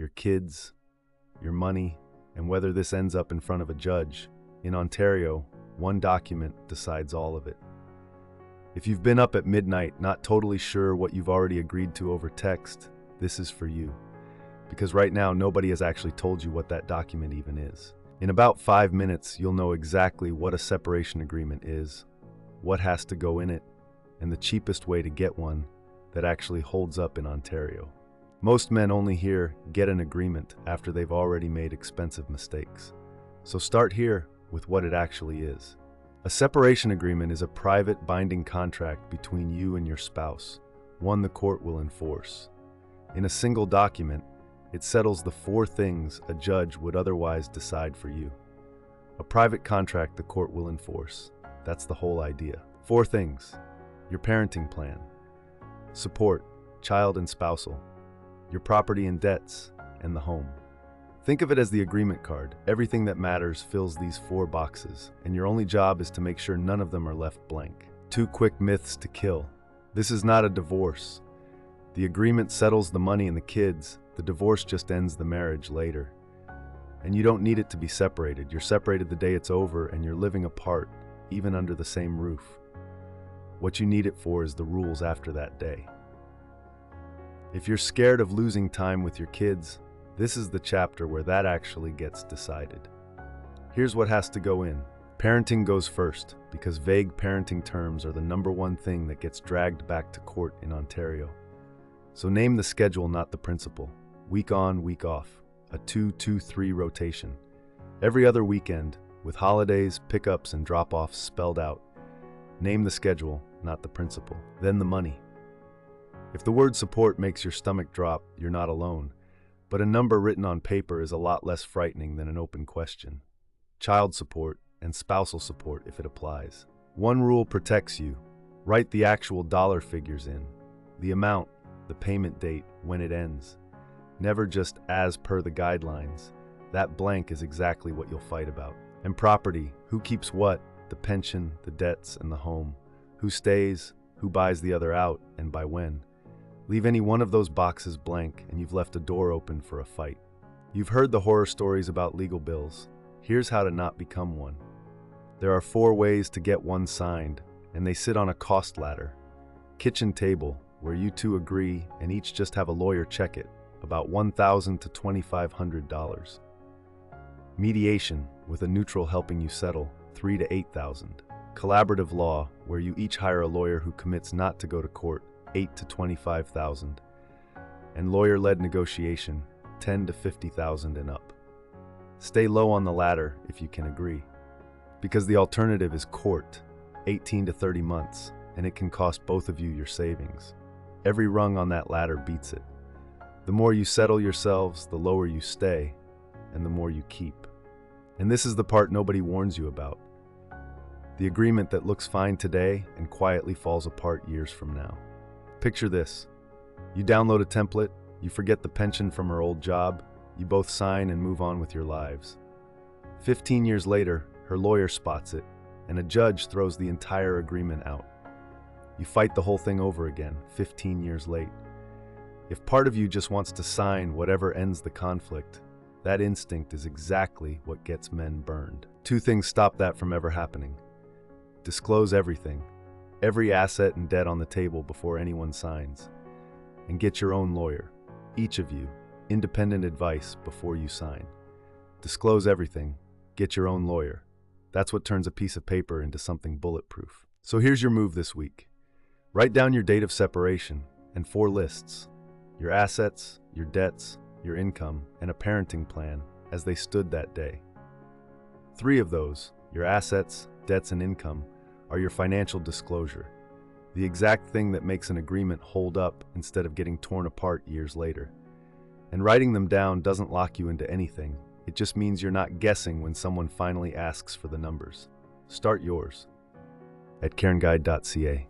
your kids, your money, and whether this ends up in front of a judge. In Ontario, one document decides all of it. If you've been up at midnight, not totally sure what you've already agreed to over text, this is for you. Because right now, nobody has actually told you what that document even is. In about 5 minutes, you'll know exactly what a separation agreement is, what has to go in it, and the cheapest way to get one that actually holds up in Ontario. Most men only hear "get an agreement" after they've already made expensive mistakes. So start here with what it actually is. A separation agreement is a private binding contract between you and your spouse, one the court will enforce. In a single document, it settles the 4 things a judge would otherwise decide for you. A private contract the court will enforce. That's the whole idea. 4 things: your parenting plan, support, child and spousal, your property and debts, and the home. Think of it as the agreement card. Everything that matters fills these 4 boxes, and your only job is to make sure none of them are left blank. 2 quick myths to kill. This is not a divorce. The agreement settles the money and the kids. The divorce just ends the marriage later. And you don't need it to be separated. You're separated the day it's over, and you're living apart, even under the same roof. What you need it for is the rules after that day. If you're scared of losing time with your kids, this is the chapter where that actually gets decided. Here's what has to go in. Parenting goes first, because vague parenting terms are the #1 thing that gets dragged back to court in Ontario. So name the schedule, not the principle. Week on, week off. A 2-2-3 rotation. Every other weekend, with holidays, pickups, and drop-offs spelled out. Name the schedule, not the principle. Then the money. If the word support makes your stomach drop, you're not alone. But a number written on paper is a lot less frightening than an open question. Child support and spousal support if it applies. One rule protects you. Write the actual dollar figures in. The amount, the payment date, when it ends. Never just "as per the guidelines." That blank is exactly what you'll fight about. And property, who keeps what, the pension, the debts, and the home. Who stays, who buys the other out, and by when. Leave any one of those boxes blank, and you've left a door open for a fight. You've heard the horror stories about legal bills. Here's how to not become one. There are 4 ways to get one signed, and they sit on a cost ladder. Kitchen table, where you 2 agree and each just have a lawyer check it, about $1,000 to $2,500. Mediation, with a neutral helping you settle, $3,000 to $8,000. Collaborative law, where you each hire a lawyer who commits not to go to court, $8,000 to $25,000. And lawyer-led negotiation, $10,000 to $50,000 and up. Stay low on the ladder if you can agree. Because the alternative is court, 18 to 30 months, and it can cost both of you your savings. Every rung on that ladder beats it. The more you settle yourselves, the lower you stay, and the more you keep. And this is the part nobody warns you about. The agreement that looks fine today and quietly falls apart years from now. Picture this. You download a template, you forget the pension from her old job, you both sign and move on with your lives. 15 years later, her lawyer spots it, and a judge throws the entire agreement out. You fight the whole thing over again, 15 years late. If part of you just wants to sign whatever ends the conflict, that instinct is exactly what gets men burned. 2 things stop that from ever happening. Disclose everything, every asset and debt on the table before anyone signs. And get your own lawyer, each of you, independent advice before you sign. Disclose everything, get your own lawyer. That's what turns a piece of paper into something bulletproof. So here's your move this week. Write down your date of separation and 4 lists. Your assets, your debts, your income, and a parenting plan as they stood that day. 3 of those, your assets, debts, and income, are your financial disclosure, the exact thing that makes an agreement hold up instead of getting torn apart years later. And writing them down doesn't lock you into anything. It just means you're not guessing when someone finally asks for the numbers. Start yours at karenguide.ca.